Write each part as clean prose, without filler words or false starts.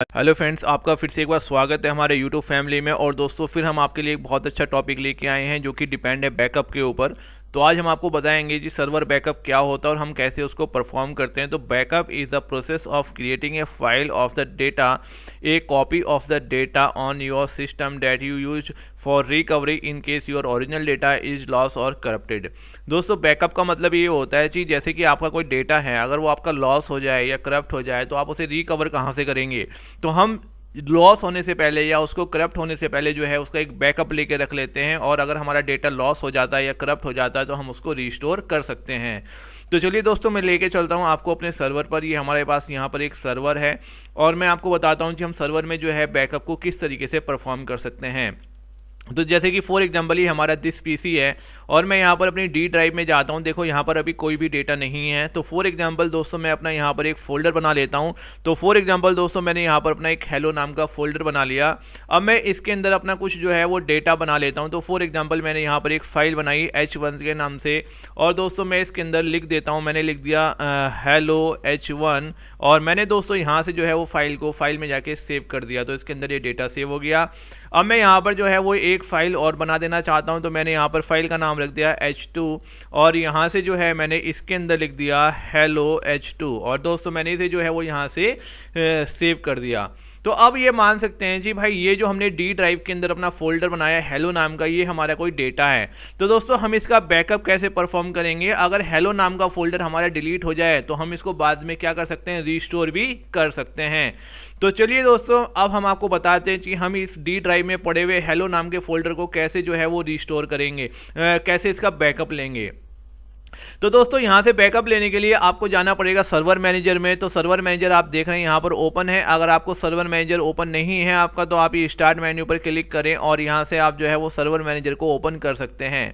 Hello friends, आपका फिर से एक बार स्वागत है हमारे यूट्यूब फैमिली में। और दोस्तों, फिर हम आपके लिए एक बहुत अच्छा टॉपिक लेके आए हैं जो कि डिपेंड है बैकअप के ऊपर। तो आज हम आपको बताएंगे जी सर्वर बैकअप क्या होता है और हम कैसे उसको परफॉर्म करते हैं। तो backup is the process of creating a file of the data, A copy of the data on your system that you use for recovery in case your original data is loss और corrupted. दोस्तों, backup का मतलब ये होता है कि जैसे कि आपका कोई डेटा है, अगर वो आपका लॉस हो जाए या करप्ट हो जाए तो आप उसे रिकवर कहाँ से करेंगे। तो हम लॉस होने से पहले या उसको करप्ट होने से पहले जो है उसका एक बैकअप लेके रख लेते हैं, और अगर हमारा डेटा लॉस हो जाता है या करप्ट हो जाता है तो हम उसको रिस्टोर कर सकते हैं। तो चलिए दोस्तों, मैं लेके चलता हूं आपको अपने सर्वर पर। ये हमारे पास यहाँ पर एक सर्वर है और मैं आपको बताता हूं कि हम सर्वर में जो है बैकअप को किस तरीके से परफॉर्म कर सकते हैं। तो जैसे कि फॉर एग्जांपल ये हमारा दिस पीसी है और मैं यहाँ पर अपनी डी ड्राइव में जाता हूँ। देखो यहाँ पर अभी कोई भी डेटा नहीं है। तो फॉर एग्जांपल दोस्तों, मैं अपना यहाँ पर एक फ़ोल्डर बना लेता हूँ। तो फॉर एग्जांपल दोस्तों, मैंने यहाँ पर अपना एक हेलो नाम का फ़ोल्डर बना लिया। अब मैं इसके अंदर अपना कुछ जो है वो डेटा बना लेता हूँ। तो फॉर एग्जाम्पल मैंने यहाँ पर एक फ़ाइल बनाई H1 के नाम से, और दोस्तों मैं इसके अंदर लिख देता हूँ, मैंने लिख दिया हेलो H1, और मैंने दोस्तों यहाँ से जो है वो फाइल में जाके सेव कर दिया। तो इसके अंदर ये डेटा सेव हो गया। अब मैं यहाँ पर जो है वो एक फ़ाइल और बना देना चाहता हूँ। तो मैंने यहाँ पर फाइल का नाम रख दिया H2, और यहाँ से जो है मैंने इसके अंदर लिख दिया हेलो H2, और दोस्तों मैंने इसे जो है वो यहाँ से सेव कर दिया। तो अब ये मान सकते हैं जी भाई, ये जो हमने डी ड्राइव के अंदर अपना फोल्डर बनाया हेलो नाम का, ये हमारा कोई डेटा है। तो दोस्तों हम इसका बैकअप कैसे परफॉर्म करेंगे। अगर हेलो नाम का फोल्डर हमारा डिलीट हो जाए तो हम इसको बाद में क्या कर सकते हैं, रीस्टोर भी कर सकते हैं। तो चलिए दोस्तों, अब हम आपको बताते हैं कि हम इस डी ड्राइव में पड़े हुए हेलो नाम के फोल्डर को कैसे जो है वो रीस्टोर करेंगे, कैसे इसका बैकअप लेंगे। तो दोस्तों यहाँ से बैकअप लेने के लिए आपको जाना पड़ेगा सर्वर मैनेजर में। तो सर्वर मैनेजर आप देख रहे हैं यहाँ पर ओपन है। अगर आपको सर्वर मैनेजर ओपन नहीं है आपका, तो आप ये स्टार्ट मेन्यू पर क्लिक करें और यहाँ से आप जो है वो सर्वर मैनेजर को ओपन कर सकते हैं।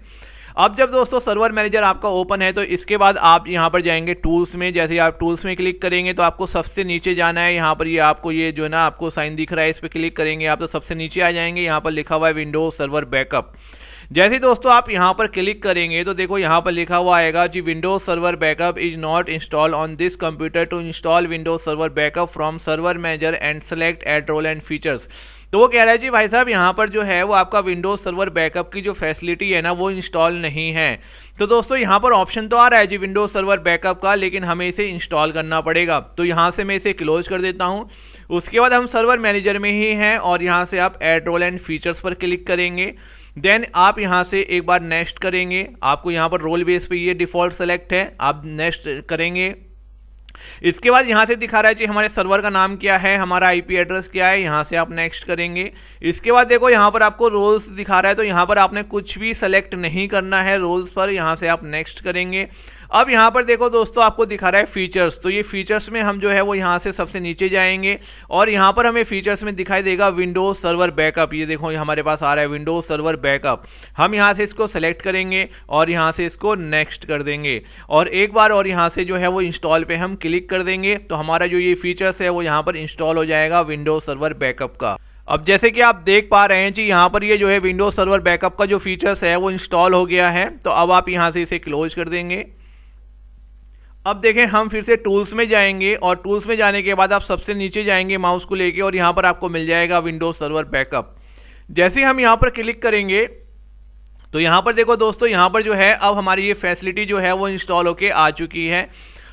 अब जब दोस्तों सर्वर मैनेजर आपका ओपन है तो इसके बाद आप यहाँ पर जाएंगे टूल्स में। जैसे आप टूल्स में क्लिक करेंगे तो आपको सबसे नीचे जाना है। यहाँ पर ये आपको ये जो है ना आपको साइन दिख रहा है, इस पर क्लिक करेंगे आप तो सबसे नीचे आ जाएंगे। यहाँ पर लिखा हुआ है विंडोज सर्वर बैकअप। जैसे दोस्तों आप यहां पर क्लिक करेंगे तो देखो यहां पर लिखा हुआ आएगा जी Windows server backup is not install on this computer, to install Windows server backup from server manager and select add role and features. तो वो कह रहा है जी भाई साहब, यहाँ पर जो है वो आपका विंडोज सर्वर बैकअप की जो फैसिलिटी है ना वो इंस्टॉल नहीं है। तो दोस्तों यहाँ पर ऑप्शन तो आ रहा है जी विंडोज सर्वर बैकअप का, लेकिन हमें इसे इंस्टॉल करना पड़ेगा। तो यहाँ से मैं इसे क्लोज कर देता हूँ। उसके बाद हम सर्वर मैनेजर में ही हैं और यहाँ से आप एड रोल एंड फीचर्स पर क्लिक करेंगे। देन आप यहाँ से एक बार नेक्स्ट करेंगे। आपको यहाँ पर रोल बेस पे ये डिफॉल्ट सेलेक्ट है, आप नेक्स्ट करेंगे। इसके बाद यहाँ से दिखा रहा है कि हमारे सर्वर का नाम क्या है, हमारा आईपी एड्रेस क्या है, यहाँ से आप नेक्स्ट करेंगे। इसके बाद देखो यहाँ पर आपको रोल्स दिखा रहा है, तो यहाँ पर आपने कुछ भी सेलेक्ट नहीं करना है रोल्स पर, यहाँ से आप नेक्स्ट करेंगे। अब यहाँ पर देखो दोस्तों आपको दिखा रहा है फीचर्स। तो ये फीचर्स में हम जो है वो यहाँ से सबसे नीचे जाएंगे और यहाँ पर हमें फीचर्स में दिखाई देगा विंडोज सर्वर बैकअप। ये देखो हमारे पास आ रहा है विंडोज सर्वर बैकअप। हम यहाँ से इसको सेलेक्ट करेंगे और यहाँ से इसको नेक्स्ट कर देंगे, और एक बार और यहाँ से जो है वो इंस्टॉल पे हम क्लिक कर देंगे। तो हमारा जो ये फीचर्स है वो यहाँ पर इंस्टॉल हो जाएगा विंडोज सर्वर बैकअप का। अब जैसे कि आप देख पा रहे हैं जी यहाँ पर ये जो है विंडोज सर्वर बैकअप का जो फीचर्स है वो इंस्टॉल हो गया है। तो अब आप यहाँ से इसे क्लोज कर देंगे। अब देखें हम फिर से टूल्स में जाएंगे और टूल्स में जाने के बाद आप सबसे नीचे जाएंगे माउस को लेके और यहाँ पर आपको मिल जाएगा विंडोज सर्वर बैकअप। जैसे हम यहाँ पर क्लिक करेंगे तो यहाँ पर देखो दोस्तों, यहाँ पर जो है अब हमारी ये फैसिलिटी जो है वो इंस्टॉल होके आ चुकी है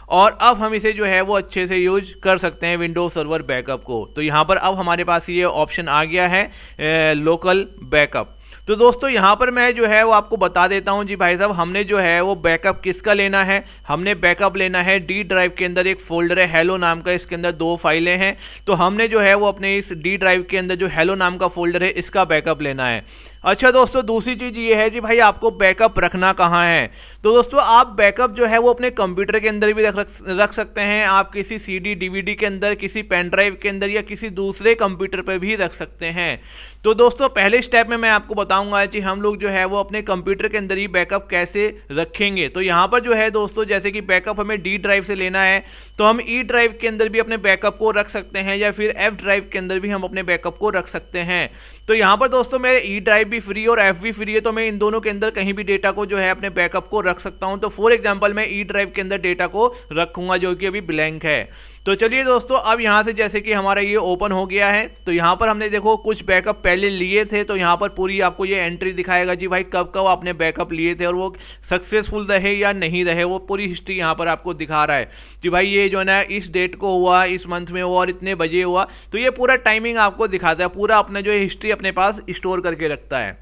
और अब हम इसे जो है वो अच्छे से यूज कर सकते हैं विंडोज सर्वर बैकअप को। तो यहाँ पर अब हमारे पास ये ऑप्शन आ गया है लोकल बैकअप। तो दोस्तों यहाँ पर मैं जो है वो आपको बता देता हूँ जी भाई साहब, हमने जो है वो बैकअप किसका लेना है। हमने बैकअप लेना है डी ड्राइव के अंदर एक फोल्डर है हेलो नाम का, इसके अंदर 2 फाइलें हैं। तो हमने जो है वो अपने इस डी ड्राइव के अंदर जो हेलो नाम का फोल्डर है इसका बैकअप लेना है। अच्छा दोस्तों, दूसरी चीज़ ये है जी भाई आपको बैकअप रखना कहाँ है। तो दोस्तों आप बैकअप जो है वो अपने कंप्यूटर के अंदर भी रख सकते हैं। आप किसी सीडी डीवीडी के अंदर, किसी पेन ड्राइव के अंदर या किसी दूसरे कंप्यूटर पर भी रख सकते हैं। तो दोस्तों पहले स्टेप में मैं आपको बताऊंगा कि हम लोग जो है वो अपने कंप्यूटर के अंदर ही बैकअप कैसे रखेंगे। तो यहाँ पर जो है दोस्तों, जैसे कि बैकअप हमें डी ड्राइव से लेना है तो हम ई ड्राइव के अंदर भी अपने बैकअप को रख सकते हैं या फिर एफ ड्राइव के अंदर भी हम अपने बैकअप को रख सकते हैं। तो यहाँ पर दोस्तों मेरे ई ड्राइव भी फ्री और एफ भी फ्री है, तो मैं इन दोनों के अंदर कहीं भी डेटा को जो है अपने बैकअप को रख सकता हूँ। तो फॉर एग्जांपल मैं ई ड्राइव के अंदर डेटा को रखूंगा जो कि अभी ब्लैंक है। तो चलिए दोस्तों, अब यहाँ से जैसे कि हमारा ये ओपन हो गया है, तो यहाँ पर हमने देखो कुछ बैकअप पहले लिए थे, तो यहाँ पर पूरी आपको ये एंट्री दिखाएगा जी भाई कब कब आपने बैकअप लिए थे और वो सक्सेसफुल रहे या नहीं रहे, वो पूरी हिस्ट्री यहाँ पर आपको दिखा रहा है कि भाई ये जो है ना इस डेट को हुआ, इस मंथ में हुआ और इतने बजे हुआ। तो ये पूरा टाइमिंग आपको दिखाता है, पूरा अपना जो हिस्ट्री अपने पास स्टोर करके रखता है।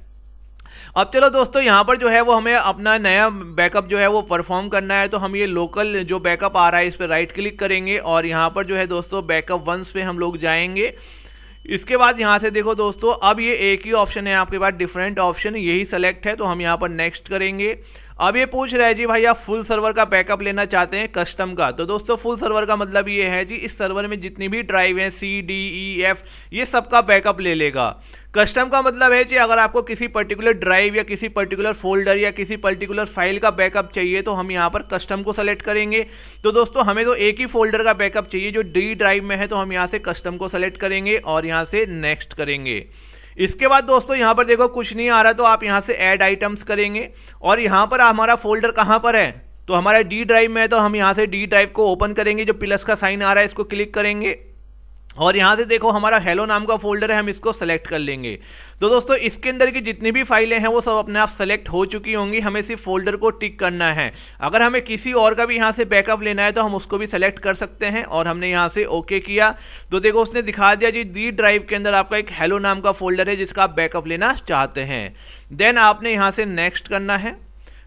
अब चलो दोस्तों, यहाँ पर जो है वो हमें अपना नया बैकअप जो है वो परफॉर्म करना है। तो हम ये लोकल जो बैकअप आ रहा है इस पर राइट क्लिक करेंगे और यहाँ पर जो है दोस्तों बैकअप वंस पे हम लोग जाएंगे। इसके बाद यहाँ से देखो दोस्तों, अब ये एक ही ऑप्शन है आपके पास, डिफरेंट ऑप्शन यही सेलेक्ट है, तो हम यहाँ पर नेक्स्ट करेंगे। अब ये पूछ रहा है जी भाई आप फुल सर्वर का बैकअप लेना चाहते हैं कस्टम का। तो दोस्तों फुल सर्वर का मतलब ये है जी इस सर्वर में जितनी भी ड्राइव हैं C, D, E, F ये सबका बैकअप ले लेगा। कस्टम का मतलब है जी अगर आपको किसी पर्टिकुलर ड्राइव या किसी पर्टिकुलर फोल्डर या किसी पर्टिकुलर फाइल का बैकअप चाहिए तो हम यहाँ पर कस्टम को सेलेक्ट करेंगे। तो दोस्तों हमें तो एक ही फोल्डर का बैकअप चाहिए जो D ड्राइव में है, तो हम यहाँ से कस्टम को सेलेक्ट करेंगे और यहाँ से नेक्स्ट करेंगे। इसके बाद दोस्तों यहाँ पर देखो कुछ नहीं आ रहा, तो आप यहाँ से ऐड आइटम्स करेंगे और यहाँ पर हमारा फोल्डर कहाँ पर है, तो हमारा D ड्राइव में है, तो हम यहाँ से D ड्राइव को ओपन करेंगे। जो प्लस का साइन आ रहा है इसको क्लिक करेंगे और यहाँ से देखो हमारा हेलो नाम का फोल्डर है, हम इसको सेलेक्ट कर लेंगे। तो दोस्तों इसके अंदर की जितनी भी फाइलें हैं वो सब अपने आप सेलेक्ट हो चुकी होंगी, हमें सिर्फ फोल्डर को टिक करना है। अगर हमें किसी और का भी यहाँ से बैकअप लेना है तो हम उसको भी सेलेक्ट कर सकते हैं और हमने यहाँ से ओके किया तो देखो उसने दिखा दिया जी D ड्राइव के अंदर आपका एक हेलो नाम का फोल्डर है जिसका आप बैकअप लेना चाहते हैं। देन आपने यहाँ से नेक्स्ट करना है।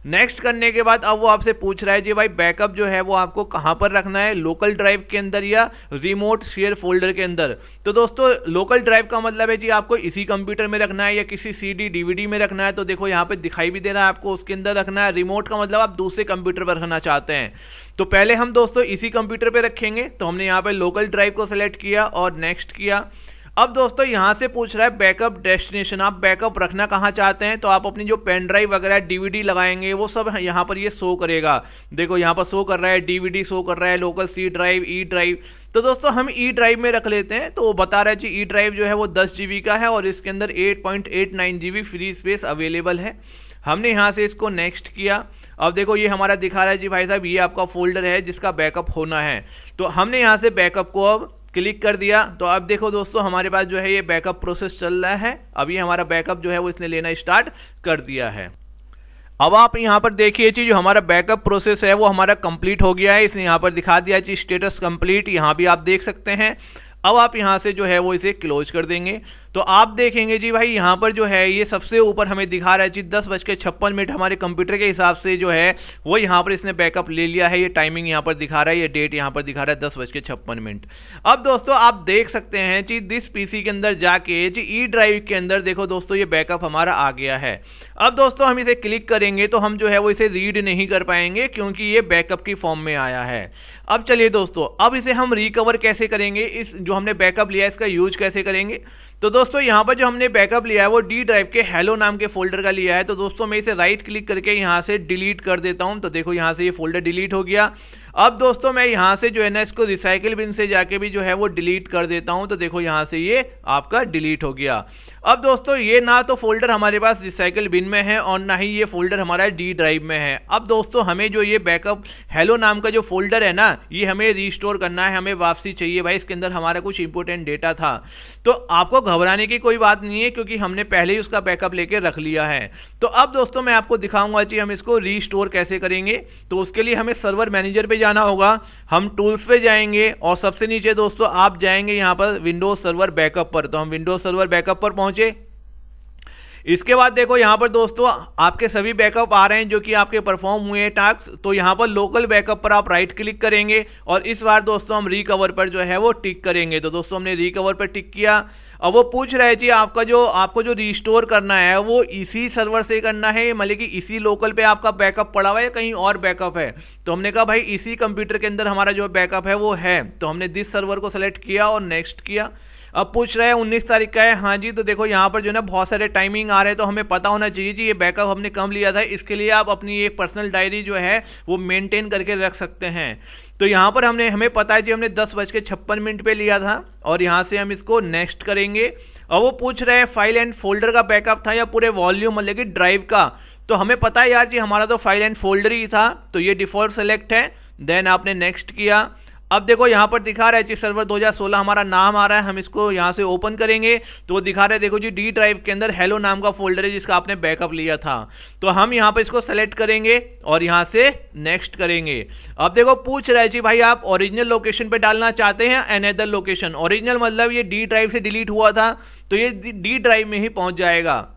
नेक्स्ट करने के बाद अब वो आपसे पूछ रहा है जी भाई बैकअप जो है वो आपको कहाँ पर रखना है, लोकल ड्राइव के अंदर या रिमोट शेयर फोल्डर के अंदर। तो दोस्तों लोकल ड्राइव का मतलब है जी आपको इसी कंप्यूटर में रखना है या किसी CD DVD में रखना है, तो देखो यहाँ पे दिखाई भी दे रहा है आपको उसके अंदर रखना है। रिमोट का मतलब आप दूसरे कंप्यूटर पर रखना चाहते हैं, तो पहले हम दोस्तों इसी कंप्यूटर पर रखेंगे। तो हमने यहाँ पर लोकल ड्राइव को सिलेक्ट किया और नेक्स्ट किया। अब दोस्तों यहाँ से पूछ रहा है बैकअप डेस्टिनेशन, आप बैकअप रखना कहाँ चाहते हैं। तो आप अपनी जो पेन ड्राइव वगैरह DVD लगाएंगे वो सब यहाँ पर ये शो करेगा। देखो यहाँ पर शो कर रहा है DVD शो कर रहा है, local C drive, E drive. तो दोस्तों हम E ड्राइव में रख लेते हैं। तो वो बता रहा है जी E ड्राइव जो है वो 10 GB का है और इसके अंदर 8.89 GB फ्री स्पेस अवेलेबल है। हमने यहाँ से इसको नेक्स्ट किया। अब देखो ये हमारा दिखा रहा है जी भाई साहब ये आपका फोल्डर है जिसका बैकअप होना है। तो हमने यहाँ से बैकअप को अब क्लिक कर दिया। तो अब देखो दोस्तों हमारे पास जो है ये बैकअप प्रोसेस चल रहा है। अभी हमारा बैकअप जो है वो इसने लेना स्टार्ट कर दिया है। अब आप यहाँ पर देखिए जी जो हमारा बैकअप प्रोसेस है वो हमारा कंप्लीट हो गया है। इसने यहाँ पर दिखा दिया जी स्टेटस कंप्लीट, यहाँ भी आप देख सकते हैं। अब आप यहाँ से जो है वो इसे क्लोज कर देंगे। तो आप देखेंगे जी भाई यहाँ पर जो है ये सबसे ऊपर हमें दिखा रहा है जी 10:56 हमारे कंप्यूटर के हिसाब से जो है वो यहाँ पर इसने बैकअप ले लिया है। ये टाइमिंग यहाँ पर दिखा रहा है, ये डेट यहाँ पर दिखा रहा है 10:56। अब दोस्तों आप देख सकते हैं जी दिस PC के अंदर जाके जी E ड्राइव के अंदर देखो दोस्तों ये बैकअप हमारा आ गया है। अब दोस्तों हम इसे क्लिक करेंगे तो हम जो है वो इसे रीड नहीं कर पाएंगे क्योंकि ये बैकअप की फॉर्म में आया है। अब चलिए दोस्तों अब इसे हम रिकवर कैसे करेंगे, इस जो हमने बैकअप लिया है इसका यूज कैसे करेंगे। तो दोस्तों यहाँ पर जो हमने बैकअप लिया है वो D ड्राइव के हेलो नाम के फोल्डर का लिया है। तो दोस्तों मैं इसे राइट क्लिक करके यहाँ से डिलीट कर देता हूँ। तो देखो यहाँ से ये फोल्डर डिलीट हो गया। अब दोस्तों मैं यहाँ से जो है ना इसको रिसाइकिल बिन से जाके भी जो है वो डिलीट कर देता हूँ। तो देखो यहाँ से ये आपका डिलीट हो गया। अब दोस्तों ये ना तो फोल्डर हमारे पास रिसाइकिल बिन में है और ना ही ये फोल्डर हमारा D ड्राइव में है। अब दोस्तों हमें जो ये बैकअप हेलो नाम का जो फोल्डर है ना ये हमें रीस्टोर करना है, हमें वापसी चाहिए भाई। इसके अंदर हमारा कुछ इंपॉर्टेंट डेटा था। तो आपको घबराने की कोई बात नहीं है क्योंकि हमने पहले ही उसका बैकअप लेके रख लिया है। तो अब दोस्तों मैं आपको दिखाऊंगा जी हम इसको रीस्टोर कैसे करेंगे। तो उसके लिए हमें सर्वर मैनेजर पे जाना होगा। हम टूल्स पे जाएंगे और सबसे नीचे दोस्तों आप जाएंगे यहाँ पर विंडोज सर्वर बैकअप पर। तो हम विंडोज सर्वर बैकअप पर पहुंचे। इसके बाद देखो यहाँ पर दोस्तों आपके सभी बैकअप आ रहे हैं जो कि आपके परफॉर्म हुए हैं टास्क। तो यहाँ पर लोकल बैकअप पर आप राइट क्लिक करेंगे और इस बार दोस्तों हम रिकवर पर जो है वो टिक करेंगे। तो दोस्तों हमने रिकवर पर टिक किया। अब वो पूछ रहा है जी आपको जो रिस्टोर करना है वो इसी सर्वर से करना है, मतलब कि इसी लोकल पे आपका बैकअप पड़ा हुआ है या कहीं और बैकअप है। तो हमने कहा भाई इसी कंप्यूटर के अंदर हमारा जो बैकअप है वो है। तो हमने दिस सर्वर को सेलेक्ट किया और नेक्स्ट किया। अब पूछ रहा है 19 तारीख का है। हाँ जी। तो देखो यहाँ पर जो है ना बहुत सारे टाइमिंग आ रहे हैं तो हमें पता होना चाहिए जी ये बैकअप हमने कम लिया था। इसके लिए आप अपनी एक पर्सनल डायरी जो है वो मेंटेन करके रख सकते हैं। तो यहाँ पर हमें पता है जी हमने 10:56 पे लिया था और यहाँ से हम इसको नेक्स्ट करेंगे। अब वो पूछ रहे हैं फाइल एंड फोल्डर का बैकअप था या पूरे वॉल्यूम मतलब कि ड्राइव का। तो हमें पता है यार जी हमारा तो फाइल एंड फोल्डर ही था, तो ये डिफॉल्ट सेलेक्ट है। देन आपने नेक्स्ट किया। अब देखो यहाँ पर दिखा रहा है जी सर्वर 2016 हमारा नाम आ रहा है। हम इसको यहाँ से ओपन करेंगे तो दिखा रहा है, देखो जी डी ड्राइव के अंदर हेलो नाम का फोल्डर है जिसका आपने बैकअप लिया था। तो हम यहाँ पर इसको सेलेक्ट करेंगे और यहाँ से नेक्स्ट करेंगे। अब देखो पूछ रहा है जी भाई आप ओरिजिनल लोकेशन पे डालना चाहते हैं अनदर लोकेशन। ओरिजिनल मतलब ये डी ड्राइव से डिलीट हुआ था तो ये डी ड्राइव में ही पहुंच जाएगा।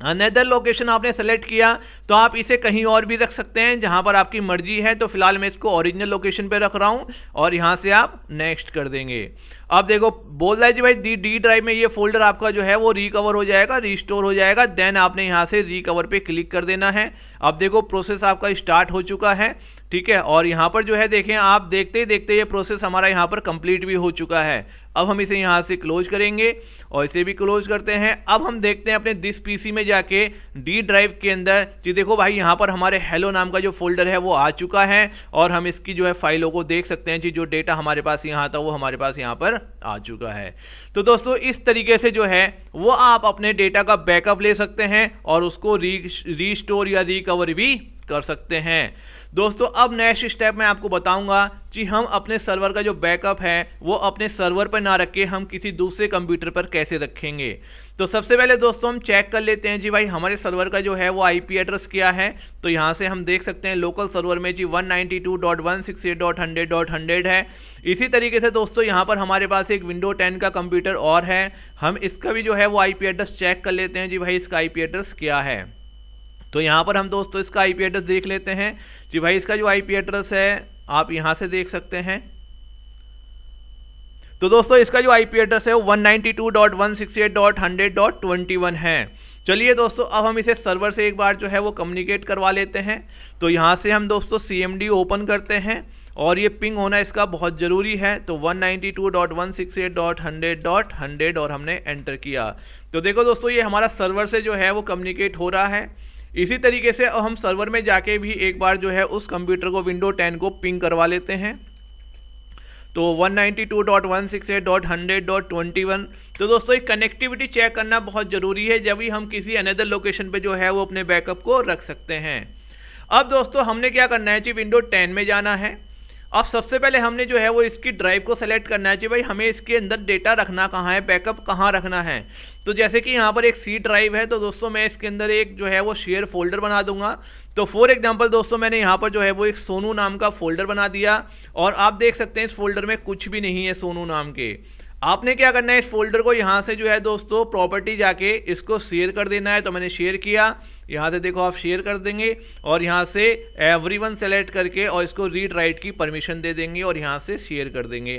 अनदर लोकेशन आपने सेलेक्ट किया तो आप इसे कहीं और भी रख सकते हैं जहां पर आपकी मर्जी है। तो फिलहाल मैं इसको ओरिजिनल लोकेशन पे रख रहा हूं और यहां से आप नेक्स्ट कर देंगे। अब देखो बोल रहा है जी भाई डी ड्राइव में ये फोल्डर आपका जो है वो रिकवर हो जाएगा, रिस्टोर हो जाएगा। देन आपने यहां से रिकवर पे क्लिक कर देना है। अब देखो प्रोसेस आपका स्टार्ट हो चुका है, ठीक है। और यहाँ पर जो है देखें आप देखते ही देखते ये प्रोसेस हमारा यहाँ पर कंप्लीट भी हो चुका है। अब हम इसे यहाँ से क्लोज करेंगे और इसे भी क्लोज करते हैं। अब हम देखते हैं अपने दिस पीसी में जाके डी ड्राइव के अंदर जी देखो भाई यहाँ पर हमारे हेलो नाम का जो फोल्डर है वो आ चुका है और हम इसकी जो है फाइलों को देख सकते हैं जी। जो डेटा हमारे पास यहाँ था वो हमारे पास यहाँ पर आ चुका है। तो दोस्तों इस तरीके से जो है वो आप अपने डेटा का बैकअप ले सकते हैं और उसको रीस्टोर या रिकवर भी कर सकते हैं। दोस्तों अब नेक्स्ट स्टेप मैं आपको बताऊंगा कि हम अपने सर्वर का जो बैकअप है वो अपने सर्वर पर ना रख के हम किसी दूसरे कंप्यूटर पर कैसे रखेंगे। तो सबसे पहले दोस्तों हम चेक कर लेते हैं जी भाई हमारे सर्वर का जो है वो आईपी एड्रेस क्या है। तो यहाँ से हम देख सकते हैं लोकल सर्वर में जी 192.168.100.100 है। इसी तरीके से दोस्तों यहाँ पर हमारे पास एक विंडो 10 का कंप्यूटर और है। हम इसका भी जो है वो आईपी एड्रेस चेक कर लेते हैं जी भाई इसका आईपी एड्रेस क्या है। तो यहाँ पर हम दोस्तों इसका आईपी एड्रेस देख लेते हैं जी भाई। इसका जो आईपी एड्रेस है आप यहाँ से देख सकते हैं। तो दोस्तों इसका जो आईपी एड्रेस है वो 192.168.100.21 है। चलिए दोस्तों अब हम इसे सर्वर से एक बार जो है वो कम्युनिकेट करवा लेते हैं। तो यहाँ से हम दोस्तों CMD ओपन करते हैं और ये पिंग होना इसका बहुत ज़रूरी है। तो 192.168.100.100 और हमने एंटर किया। तो देखो दोस्तों ये हमारा सर्वर से जो है वो कम्युनिकेट हो रहा है। इसी तरीके से हम सर्वर में जाके भी एक बार जो है उस कंप्यूटर को विंडो 10 को पिंग करवा लेते हैं। तो 192.168.100.21। तो दोस्तों एक कनेक्टिविटी चेक करना बहुत ज़रूरी है जब भी हम किसी अनदर लोकेशन पे जो है वो अपने बैकअप को रख सकते हैं। अब दोस्तों हमने क्या करना है जी विंडो 10 में जाना है। अब सबसे पहले हमने जो है वो इसकी ड्राइव को सेलेक्ट करना है कि भाई हमें इसके अंदर डेटा रखना कहाँ है, बैकअप कहाँ रखना है। तो जैसे कि यहाँ पर एक सी ड्राइव है तो दोस्तों मैं इसके अंदर एक जो है वो शेयर फोल्डर बना दूंगा। तो फॉर एग्जांपल दोस्तों मैंने यहाँ पर जो है वो एक सोनू नाम का फोल्डर बना दिया और आप देख सकते हैं इस फोल्डर में कुछ भी नहीं है सोनू नाम के। आपने क्या करना है इस फोल्डर को यहाँ से जो है दोस्तों प्रॉपर्टी जाके इसको शेयर कर देना है। तो मैंने शेयर किया, यहाँ से देखो आप शेयर कर देंगे और यहाँ से एवरीवन सेलेक्ट करके और इसको रीड राइट की परमिशन दे देंगे और यहाँ से शेयर कर देंगे।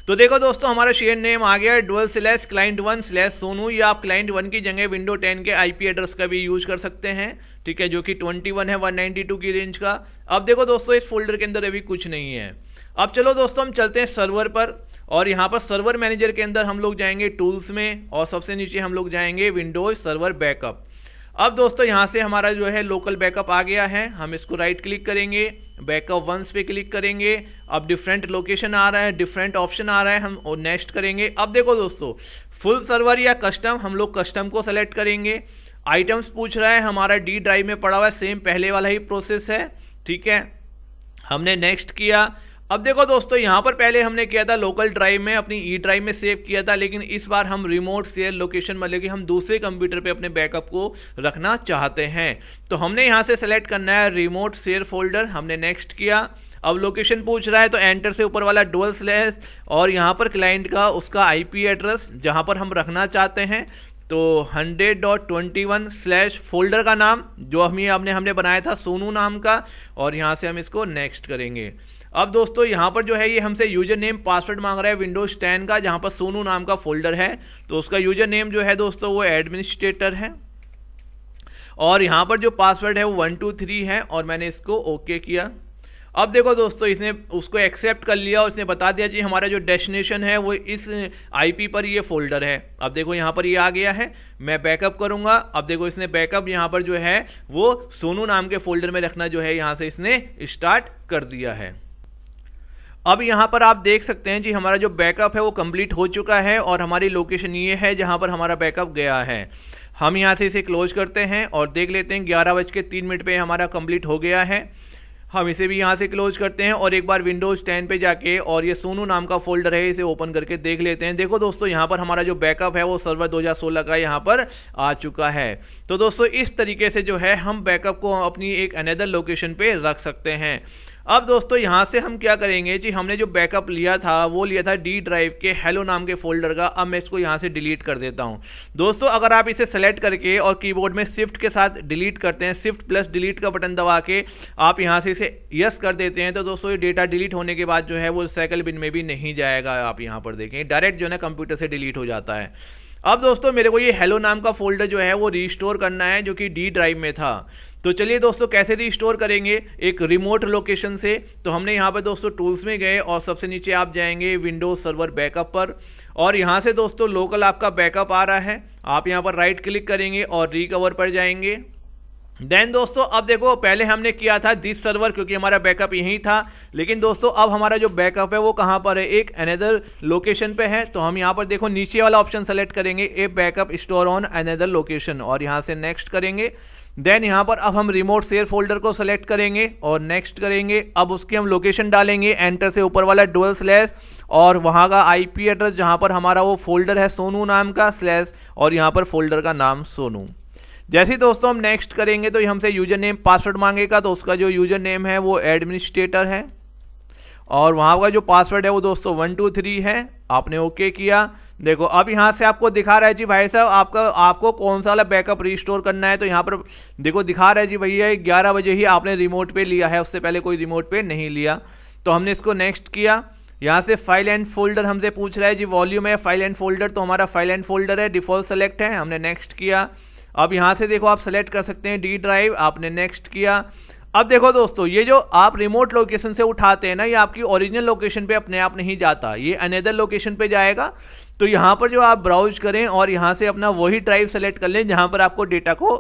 तो देखो दोस्तों हमारा शेयर नेम आ गया dual/client1/sonu या आप client1 की जगह विंडो 10 के आईपी एड्रेस का भी यूज कर सकते हैं, ठीक है, जो कि 21 है 192 की रेंज का। अब देखो दोस्तों इस फोल्डर के अंदर अभी कुछ नहीं है। अब चलो दोस्तों हम चलते हैं सर्वर पर और यहाँ पर सर्वर मैनेजर के अंदर हम लोग जाएंगे टूल्स में और सबसे नीचे हम लोग जाएंगे विंडोज सर्वर बैकअप। अब दोस्तों यहाँ से हमारा जो है लोकल बैकअप आ गया है। हम इसको राइट क्लिक करेंगे, बैकअप वंस पे क्लिक करेंगे। अब डिफरेंट लोकेशन आ रहा है, डिफरेंट ऑप्शन आ रहा है, हम नेक्स्ट करेंगे। अब देखो दोस्तों फुल सर्वर या कस्टम, हम लोग कस्टम को सेलेक्ट करेंगे। आइटम्स पूछ रहा है, हमारा डी ड्राइव में पड़ा हुआ है, सेम पहले वाला ही प्रोसेस है, ठीक है। हमने नेक्स्ट किया। अब देखो दोस्तों यहाँ पर पहले हमने किया था लोकल ड्राइव में, अपनी ई ड्राइव में सेव किया था, लेकिन इस बार हम रिमोट शेयर लोकेशन मतलब कि हम दूसरे कंप्यूटर पे अपने बैकअप को रखना चाहते हैं। तो हमने यहाँ से सेलेक्ट करना है रिमोट शेयर फोल्डर। हमने नेक्स्ट किया। अब लोकेशन पूछ रहा है तो एंटर से ऊपर वाला डुअल/ और यहाँ पर क्लाइंट का उसका आईपी एड्रेस जहाँ पर हम रखना चाहते हैं। तो 100.21/ फोल्डर का नाम जो हमने बनाया था सोनू नाम का, और यहाँ से हम इसको नेक्स्ट करेंगे। अब दोस्तों यहाँ पर जो है ये हमसे यूजर नेम पासवर्ड मांग रहा है विंडोज 10 का, जहाँ पर सोनू नाम का फोल्डर है। तो उसका यूजर नेम जो है दोस्तों वो एडमिनिस्ट्रेटर है और यहाँ पर जो पासवर्ड है वो 123 है और मैंने इसको ओके किया। अब देखो दोस्तों इसने उसको एक्सेप्ट कर लिया और इसने बता दिया जी हमारा जो डेस्टिनेशन है वो इस आईपी पर ये फोल्डर है। अब देखो यहाँ पर ये आ गया है, मैं बैकअप करूँगा। अब देखो इसने बैकअप यहाँ पर जो है वो सोनू नाम के फोल्डर में रखना जो है यहाँ से इसने स्टार्ट कर दिया है। अब यहाँ पर आप देख सकते हैं जी हमारा जो बैकअप है वो कंप्लीट हो चुका है और हमारी लोकेशन ये है जहाँ पर हमारा बैकअप गया है। हम यहाँ से इसे क्लोज करते हैं और देख लेते हैं 11:03 पे हमारा कंप्लीट हो गया है। हम इसे भी यहाँ से क्लोज करते हैं और एक बार विंडोज 10 पे जाके और ये सोनू नाम का फोल्डर है इसे ओपन करके देख लेते हैं। देखो दोस्तों यहाँ पर हमारा जो बैकअप है वो सर्वर 2016 का यहाँ पर आ चुका है। तो दोस्तों इस तरीके से जो है हम बैकअप को अपनी एक अनदर लोकेशन पे रख सकते हैं। अब दोस्तों यहाँ से हम क्या करेंगे जी, हमने जो बैकअप लिया था वो लिया था डी ड्राइव के हेलो नाम के फोल्डर का। अब मैं इसको यहाँ से डिलीट कर देता हूँ। दोस्तों अगर आप इसे सेलेक्ट करके और कीबोर्ड में शिफ्ट के साथ डिलीट करते हैं, शिफ्ट प्लस डिलीट का बटन दबा के आप यहाँ से इसे यस कर देते हैं, तो दोस्तों ये डेटा डिलीट होने के बाद जो है वो रिसाइकल बिन में भी नहीं जाएगा। आप यहाँ पर देखें डायरेक्ट जो है कंप्यूटर से डिलीट हो जाता है। अब दोस्तों मेरे को ये हेलो नाम का फोल्डर जो है वो रिस्टोर करना है जो कि डी ड्राइव में था। तो चलिए दोस्तों कैसे रिस्टोर करेंगे, एक रिमोट लोकेशन से। तो हमने यहाँ पर दोस्तों टूल्स में गए और सबसे नीचे आप जाएंगे विंडोज सर्वर बैकअप पर और यहाँ से दोस्तों लोकल आपका बैकअप आ रहा है, आप यहाँ पर राइट क्लिक करेंगे और रिकवर पर जाएंगे। देन दोस्तों अब देखो पहले हमने किया था दिस सर्वर क्योंकि हमारा बैकअप यहीं था, लेकिन दोस्तों अब हमारा जो बैकअप है वो कहाँ पर है, एक अनदर लोकेशन पे है। तो हम यहाँ पर देखो नीचे वाला ऑप्शन सेलेक्ट करेंगे, a backup store on another location, और यहाँ से नेक्स्ट करेंगे। देन यहाँ पर अब हम रिमोट शेयर फोल्डर को सेलेक्ट करेंगे और नेक्स्ट करेंगे। अब उसकी हम लोकेशन डालेंगे, एंटर से ऊपर वाला डुअल स्लैश और वहाँ का आईपी एड्रेस जहाँ पर हमारा वो फोल्डर है सोनू नाम का स्लैश और यहाँ पर फोल्डर का नाम सोनू। जैसे ही दोस्तों हम नेक्स्ट करेंगे तो ये हमसे यूजर नेम पासवर्ड मांगेगा। तो उसका जो यूजर नेम है वो एडमिनिस्ट्रेटर है और वहाँ का जो पासवर्ड है वो दोस्तों 123 है। आपने ओके किया। देखो अब यहाँ से आपको दिखा रहा है जी भाई साहब आपको कौन सा वाला बैकअप रिस्टोर करना है। तो यहाँ पर देखो दिखा रहा है जी भैया 11 बजे ही आपने रिमोट पे लिया है, उससे पहले कोई रिमोट पे नहीं लिया। तो हमने इसको नेक्स्ट किया। यहाँ से फाइल एंड फोल्डर हमसे पूछ रहा है जी, वॉल्यूम है फाइल एंड फोल्डर, तो हमारा फाइल एंड फोल्डर है, डिफॉल्ट सेलेक्ट है, हमने नेक्स्ट किया। अब यहाँ से देखो आप सेलेक्ट कर सकते हैं डी ड्राइव, आपने नेक्स्ट किया। अब देखो दोस्तों ये जो आप रिमोट लोकेशन से उठाते हैं ना, ये आपकी ओरिजिनल लोकेशन पे अपने आप नहीं जाता, ये अनदर लोकेशन पे जाएगा। तो यहाँ पर जो आप ब्राउज करें और यहाँ से अपना वही ड्राइव सेलेक्ट कर लें जहाँ पर आपको डेटा को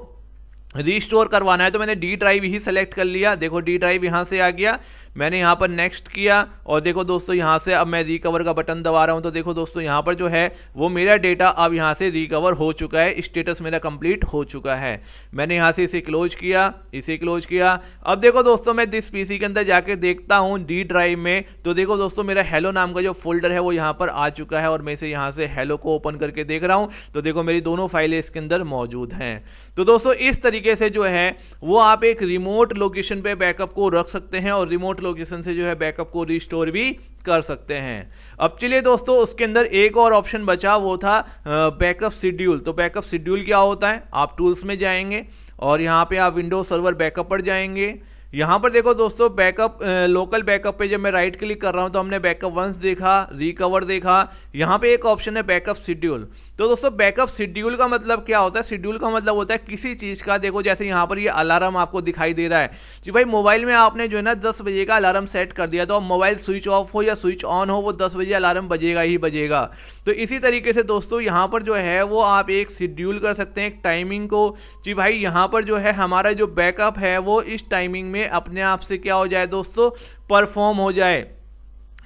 रीस्टोर करवाना है। तो मैंने डी ड्राइव ही सेलेक्ट कर लिया। देखो डी ड्राइव यहाँ से आ गया, मैंने यहाँ पर नेक्स्ट किया और देखो दोस्तों यहाँ से अब मैं रिकवर का बटन दबा रहा हूँ। तो देखो दोस्तों यहाँ पर जो है वो मेरा डेटा अब यहाँ से रिकवर हो चुका है, स्टेटस मेरा कंप्लीट हो चुका है। मैंने यहाँ से इसे क्लोज किया, इसे क्लोज किया। अब देखो दोस्तों मैं दिस पीसी के अंदर जाके देखता हूँ डी ड्राइव में, तो देखो दोस्तों मेरा हेलो नाम का जो फोल्डर है वो यहाँ पर आ चुका है और मैं इसे यहाँ से हेलो को ओपन करके देख रहा हूँ। तो देखो मेरी दोनों फाइलें इसके अंदर मौजूद हैं। तो दोस्तों इस तरीके से जो है वो आप एक रिमोट लोकेशन पे बैकअप को रख सकते हैं और रिमोट लोकेशन से जो है बैकअप को रिस्टोर भी कर सकते हैं। अब चलिए दोस्तों उसके अंदर एक और ऑप्शन बचा, वो था बैकअप शेड्यूल। तो बैकअप शेड्यूल क्या होता है, आप टूल्स में जाएंगे और यहाँ पे आप विंडोज सर्वर बैकअप पर जाएंगे। यहाँ पर देखो दोस्तों बैकअप लोकल बैकअप पे जब मैं राइट क्लिक कर रहा हूँ तो हमने बैकअप वंस देखा, रिकवर देखा। यहाँ पे एक ऑप्शन है बैकअप शेड्यूल। तो दोस्तों बैकअप शेड्यूल का मतलब क्या होता है, शेड्यूल का मतलब होता है किसी चीज़ का, देखो जैसे यहाँ पर ये अलार्म आपको दिखाई दे रहा है कि भाई मोबाइल में आपने जो है ना 10 बजे का अलार्म सेट कर दिया, तो अब मोबाइल स्विच ऑफ हो या स्विच ऑन हो वो 10 बजे अलार्म बजेगा ही बजेगा। तो इसी तरीके से दोस्तों यहाँ पर जो है वो आप एक शेड्यूल कर सकते हैं एक टाइमिंग को कि भाई यहाँ पर जो है हमारा जो बैकअप है वो इस टाइमिंग में अपने आप से क्या हो जाए दोस्तों, परफॉर्म हो जाए।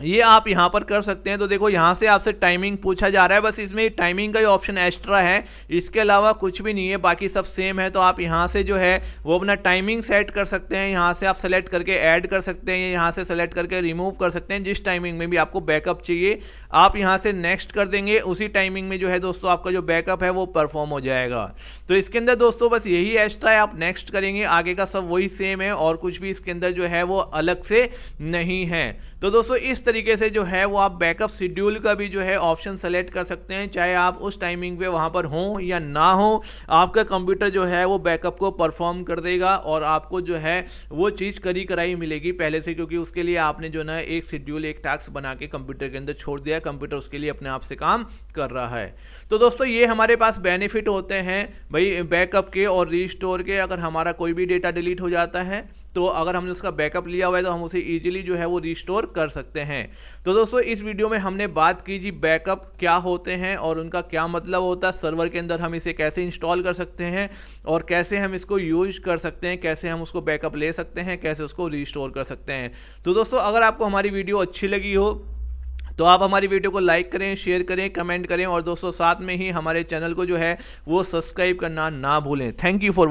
ये आप यहाँ पर कर सकते हैं। तो देखो यहाँ से आपसे टाइमिंग पूछा जा रहा है, बस इसमें टाइमिंग का ही ऑप्शन एक्स्ट्रा है, इसके अलावा कुछ भी नहीं है, बाकी सब सेम है। तो आप यहाँ से जो है वो अपना टाइमिंग सेट कर सकते हैं, यहाँ से आप सेलेक्ट करके ऐड कर सकते हैं, यहाँ से सेलेक्ट करके रिमूव कर सकते हैं। जिस टाइमिंग में भी आपको बैकअप चाहिए आप यहाँ से नेक्स्ट कर देंगे, उसी टाइमिंग में जो है दोस्तों आपका जो बैकअप है वो परफॉर्म हो जाएगा। तो इसके अंदर दोस्तों बस यही एक्स्ट्रा है, आप नेक्स्ट करेंगे, आगे का सब वही सेम है और कुछ भी इसके अंदर जो है वो अलग से नहीं है। तो दोस्तों इस तरीके से जो है वो आप बैकअप शेड्यूल का भी जो है ऑप्शन सेलेक्ट कर सकते हैं, चाहे आप उस टाइमिंग पे वहाँ पर हों या ना हो, आपका कंप्यूटर जो है वो बैकअप को परफॉर्म कर देगा और आपको जो है वो चीज़ करी कराई मिलेगी पहले से, क्योंकि उसके लिए आपने जो ना एक शेड्यूल एक टास्क बना के कंप्यूटर के अंदर छोड़ दिया, कंप्यूटर उसके लिए अपने आप से काम कर रहा है। तो दोस्तों ये हमारे पास बेनिफिट होते हैं भाई बैकअप के और रीस्टोर के। अगर हमारा कोई भी डेटा डिलीट हो जाता है तो अगर हमने उसका बैकअप लिया हुआ है तो हम उसे इजीली जो है वो रिस्टोर कर सकते हैं। तो दोस्तों इस वीडियो में हमने बात की जी बैकअप क्या होते हैं और उनका क्या मतलब होता है, सर्वर के अंदर हम इसे कैसे इंस्टॉल कर सकते हैं और कैसे हम इसको यूज कर सकते हैं, कैसे हम उसको बैकअप ले सकते हैं, कैसे उसको रिस्टोर कर सकते हैं। तो दोस्तों अगर आपको हमारी वीडियो अच्छी लगी हो तो आप हमारी वीडियो को लाइक करें, शेयर करें, कमेंट करें और दोस्तों साथ में ही हमारे चैनल को जो है वो सब्सक्राइब करना ना भूलें। Thank you for